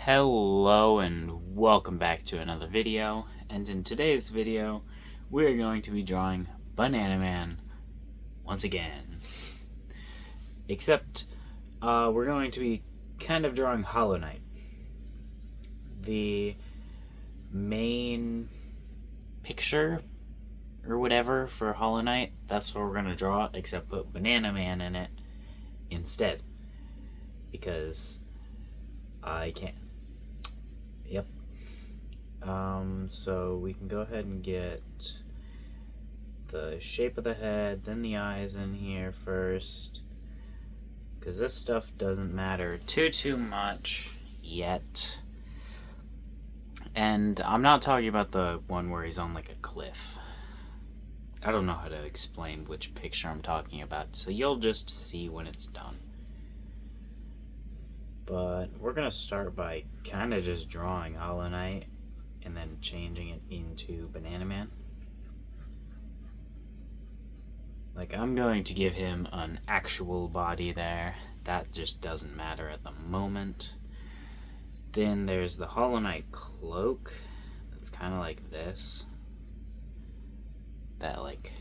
Hello and welcome back to another video, and in today's video we're going to be drawing Banana Man once again. Except we're going to be kind of drawing Hollow Knight. The main picture or whatever for Hollow Knight, that's what we're going to draw, except put Banana Man in it instead. Because I can. Yep. So we can go ahead and get the shape of the head, then the eyes in here first, because this stuff doesn't matter too much yet. And I'm not talking about the one where he's on like a cliff. I don't know how to explain which picture I'm talking about, so you'll just see when it's done. But we're gonna start by kind of just drawing Hollow Knight and then changing it into Banana Man. Like, I'm going to give him an actual body there. That just doesn't matter at the moment. Then there's the Hollow Knight cloak. That's kind of like this. That, like,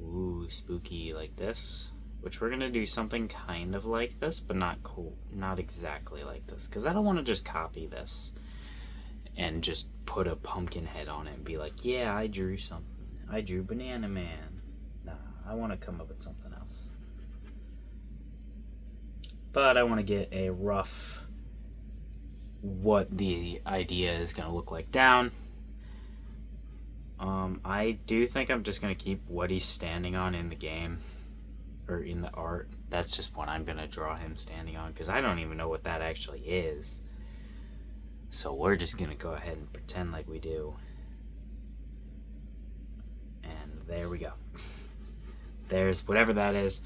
ooh, spooky like this. Which we're gonna do something kind of like this, but not cool, not exactly like this, because I don't want to just copy this and just put a pumpkin head on it and be like, yeah, I drew something. I drew Banana Man. Nah, I want to come up with something else. But I want to get a rough what the idea is gonna look like down. I do think I'm just gonna keep what he's standing on in the game. Or in the art. That's just what I'm gonna draw him standing on, because I don't even know what that actually is. So we're just gonna go ahead and pretend like we do. And there we go. There's whatever that is.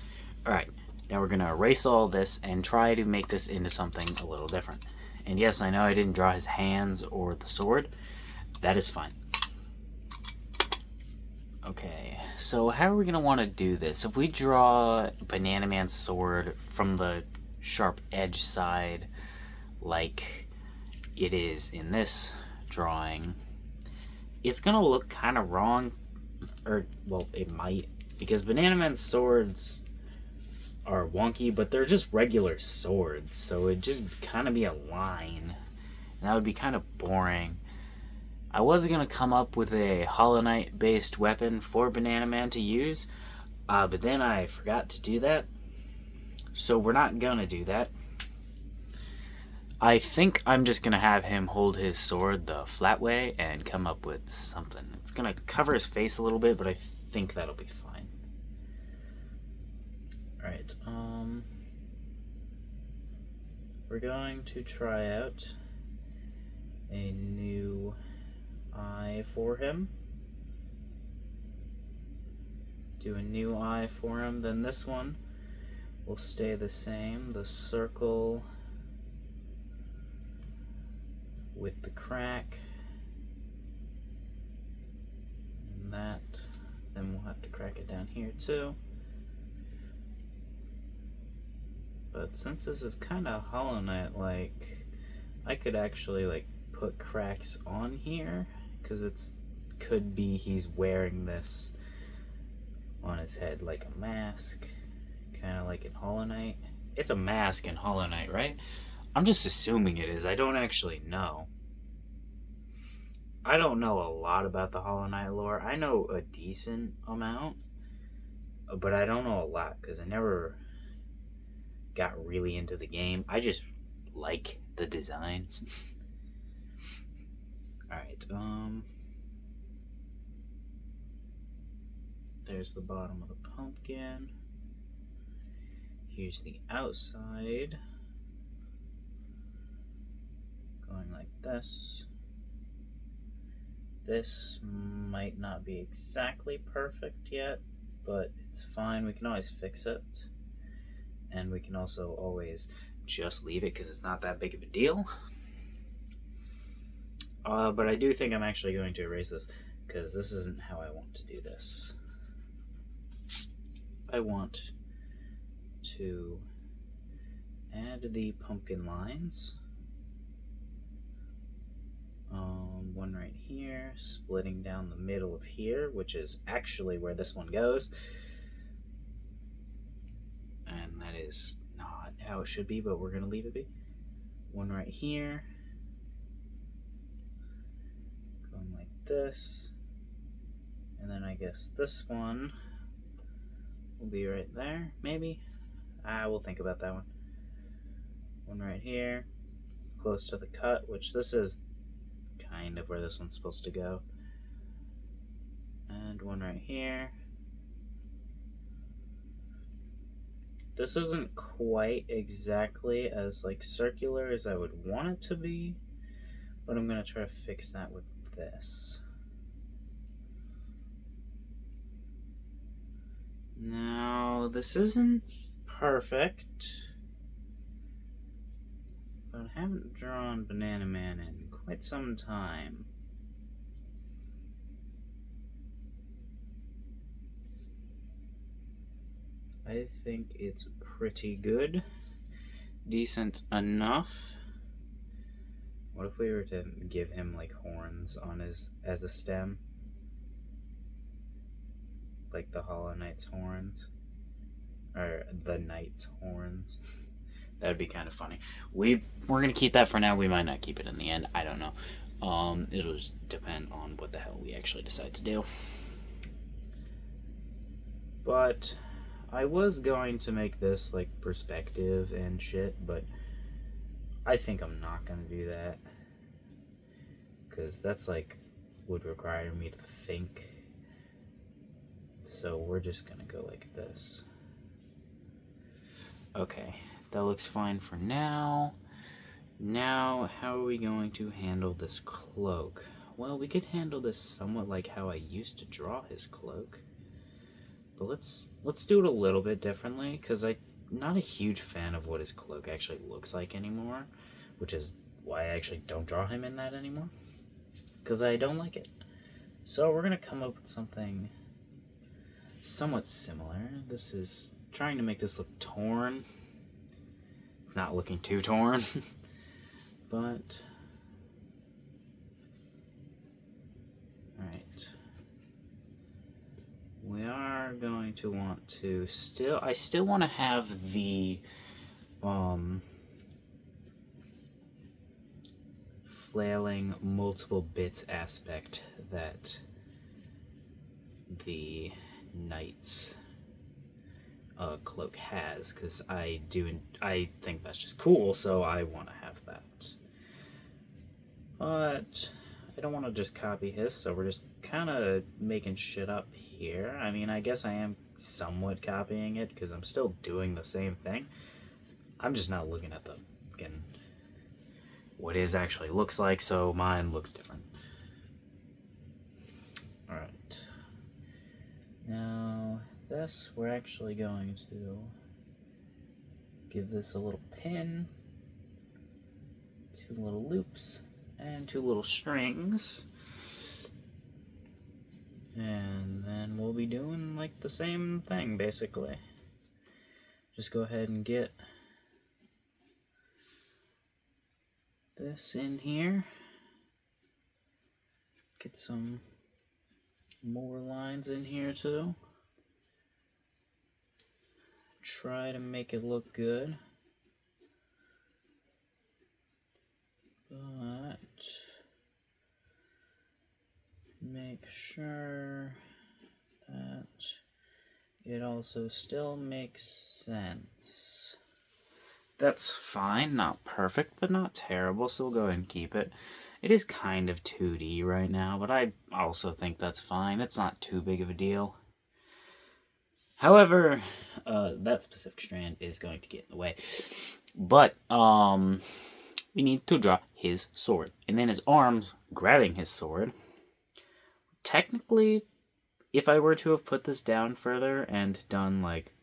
Alright, now we're gonna erase all this and try to make this into something a little different. And yes, I know I didn't draw his hands or the sword. That is fine. Okay, so how are we going to want to do this? If we draw Banana Man's sword from the sharp edge side, like it is in this drawing, it's going to look kind of wrong. Or, well, it might. Because Banana Man's swords are wonky, but they're just regular swords. So it'd just kind of be a line. And that would be kind of boring. I wasn't going to come up with a Hollow Knight based weapon for Banana Man to use, but then I forgot to do that, so we're not going to do that. I think I'm just going to have him hold his sword the flat way and come up with something. It's going to cover his face a little bit, but I think that'll be fine. Alright, we're going to try out a new eye for him. Do a new eye for him. Then this one will stay the same. The circle with the crack. And that. Then we'll have to crack it down here too. But since this is kind of Hollow Knight like, I could actually like put cracks on here, because it's could be he's wearing this on his head like a mask, kind of like in Hollow Knight. It's a mask in Hollow Knight, right? I'm just assuming it is. I don't actually know. I don't know a lot about the Hollow Knight lore. I know a decent amount, but I don't know a lot because I never got really into the game. I just like the designs. Alright, there's the bottom of the pumpkin. Here's the outside. Going like this. This might not be exactly perfect yet, but it's fine. We can always fix it. And we can also always just leave it because it's not that big of a deal. But I do think I'm actually going to erase this because this isn't how I want to do this. I want to add the pumpkin lines one right here, splitting down the middle of here, which is actually where this one goes. And that is not how it should be, but we're going to leave it be. One right here, going like this. And then I guess this one will be right there, maybe. We'll think about that one. One right here, close to the cut, which this is kind of where this one's supposed to go. And one right here. This isn't quite exactly as like circular as I would want it to be, but I'm gonna try to fix that with this. Now, this isn't perfect, but I haven't drawn Banana Man in quite some time. I think it's pretty good. Decent enough. What if we were to give him like horns on his as a stem? Like the Hollow Knight's horns. Or the Knight's horns. That would be kind of funny. We're gonna keep that for now. We might not keep it in the end. I don't know. It'll just depend on what the hell we actually decide to do. But I was going to make this like perspective and shit, but I think I'm not gonna do that, because that's like would require me to think. So we're just gonna go like this. Okay, that looks fine for now. Now, how are we going to handle this cloak? Well, we could handle this somewhat like how I used to draw his cloak. But let's do it a little bit differently, because I'm not a huge fan of what his cloak actually looks like anymore, which is why I actually don't draw him in that anymore, because I don't like it. So we're going to come up with something somewhat similar. This is trying to make this look torn. It's not looking too torn, but alright. We are going to want to I still want to have the flailing multiple bits aspect that the Knight's cloak has, because I think that's just cool, so I want to have that. But I don't want to just copy his, so we're just kind of making shit up here. I mean, I guess I am somewhat copying it, because I'm still doing the same thing. I'm just not looking at the fucking what his actually looks like, so mine looks different. Alright. Now, this, we're actually going to give this a little pin, 2 little loops, and 2 little strings. And then we'll be doing like the same thing, basically. Just go ahead and get this in here. Get some more lines in here too. Try to make it look good. But make sure that it also still makes sense. That's fine, not perfect, but not terrible, so we'll go ahead and keep it. It is kind of 2D right now, but I also think that's fine. It's not too big of a deal. However, that specific strand is going to get in the way. But, we need to draw his sword. And then his arms grabbing his sword. Technically, if I were to have put this down further and done, like,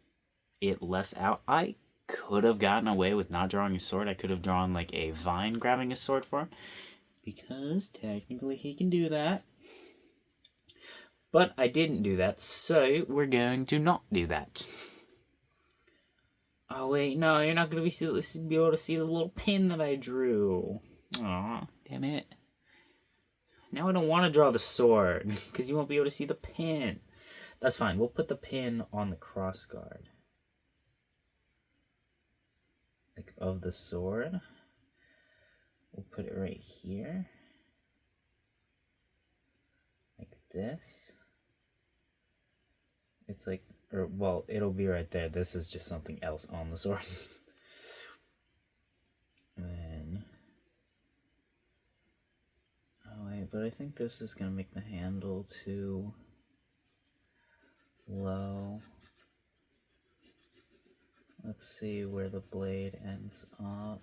it less out, I could have gotten away with not drawing his sword. I could have drawn, like, a vine grabbing his sword for him, because technically he can do that. But I didn't do that, so we're going to not do that. Oh wait, no, you're not going to be able to see the little pin that I drew. Aw, damn it. Now I don't want to draw the sword, because you won't be able to see the pin. That's fine, we'll put the pin on the crossguard. Like, of the sword. We'll put it right here. Like this. It's like, or, well, it'll be right there. This is just something else on the sword. And then, oh wait, but I think this is gonna make the handle too low. Let's see where the blade ends up.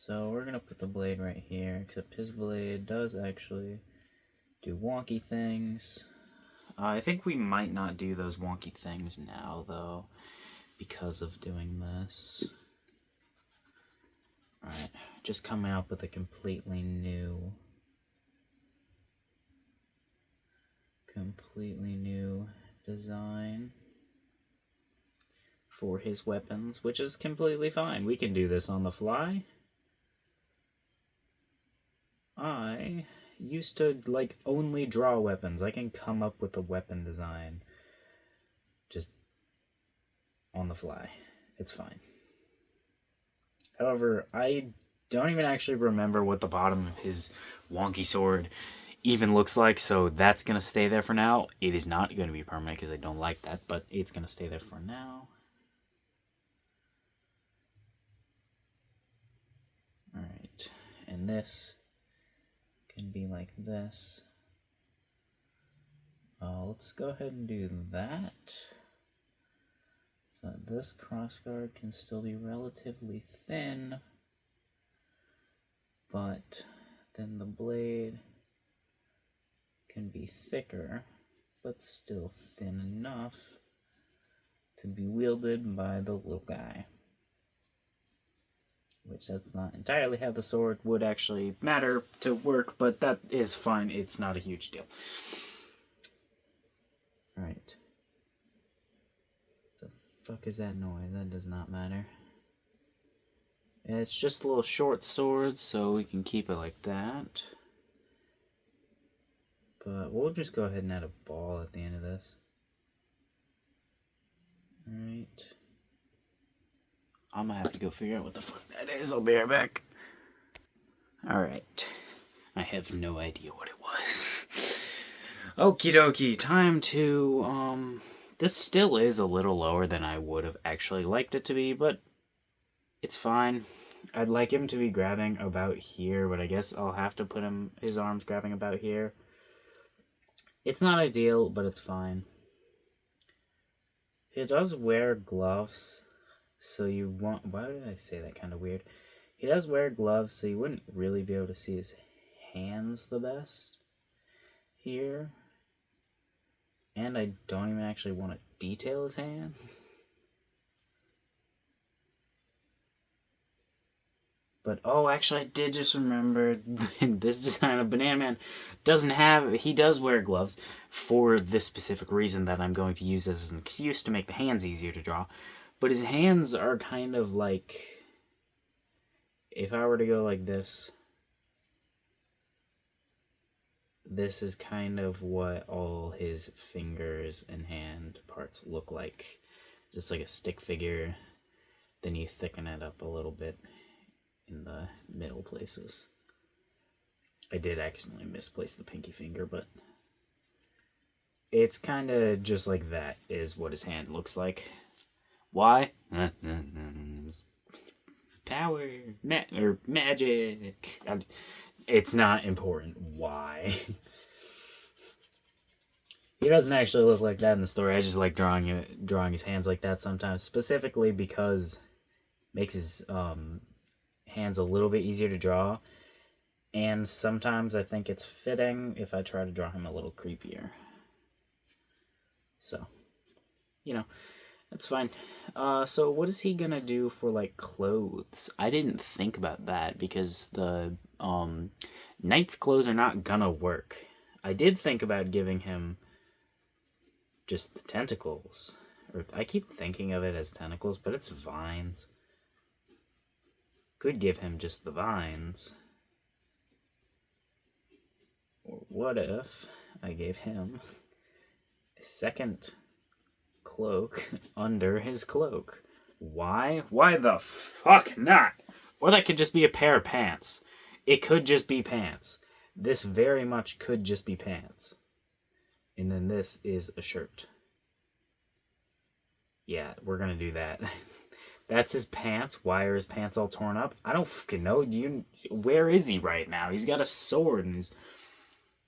So we're gonna put the blade right here, except his blade does actually do wonky things. I think we might not do those wonky things now, though, because of doing this. Alright, just coming up with a completely new design for his weapons, which is completely fine. We can do this on the fly. I used to, like, only draw weapons. I can come up with a weapon design just on the fly. It's fine. However, I don't even actually remember what the bottom of his wonky sword even looks like, so that's going to stay there for now. It is not going to be permanent because I don't like that, but it's going to stay there for now. Alright, and this can be like this. Let's go ahead and do that. So this crossguard can still be relatively thin, but then the blade can be thicker, but still thin enough to be wielded by the little guy. Which that's not entirely how the sword would actually matter to work, but that is fine. It's not a huge deal. Alright. The fuck is that noise? That does not matter. It's just a little short sword, so we can keep it like that. But we'll just go ahead and add a ball at the end of this. Alright. I'm gonna have to go figure out what the fuck that is. I'll be right back. Alright. I have no idea what it was. Okie dokie. Time to, this still is a little lower than I would have actually liked it to be, but it's fine. I'd like him to be grabbing about here, but I guess I'll have to put his arms grabbing about here. It's not ideal, but it's fine. He does wear gloves. So you want, why did I say that kind of weird? He does wear gloves, so you wouldn't really be able to see his hands the best here. And I don't even actually want to detail his hands. But, oh, actually I did just remember this design of Banana Man he does wear gloves for this specific reason that I'm going to use as an excuse to make the hands easier to draw. But his hands are kind of like, if I were to go like this, this is kind of what all his fingers and hand parts look like. Just like a stick figure. Then you thicken it up a little bit in the middle places. I did accidentally misplace the pinky finger, but it's kind of just like that is what his hand looks like. Why? Power, or magic. It's not important why. He doesn't actually look like that in the story. I just like drawing his hands like that sometimes, specifically because it makes his hands a little bit easier to draw. And sometimes I think it's fitting if I try to draw him a little creepier. So, you know. That's fine. So what is he gonna do for, like, clothes? I didn't think about that because the knight's clothes are not gonna work. I did think about giving him just the tentacles. Or I keep thinking of it as tentacles, but it's vines. Could give him just the vines. what if I gave him a second cloak under his cloak? Why? Why the fuck not? Or that could just be a pair of pants. It could just be pants. This very much could just be pants. And then this is a shirt. Yeah, we're gonna do that. That's his pants. Why are his pants all torn up? I don't fucking know. Where is he right now? He's got a sword and he's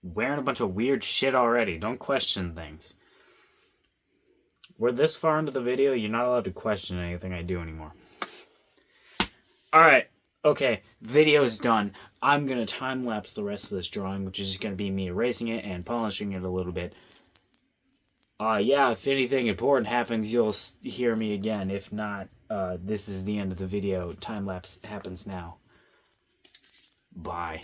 wearing a bunch of weird shit already. Don't question things. We're this far into the video, you're not allowed to question anything I do anymore. Alright, okay, video's done. I'm going to time-lapse the rest of this drawing, which is just going to be me erasing it and polishing it a little bit. Yeah, if anything important happens, you'll hear me again. If not, this is the end of the video. Time-lapse happens now. Bye.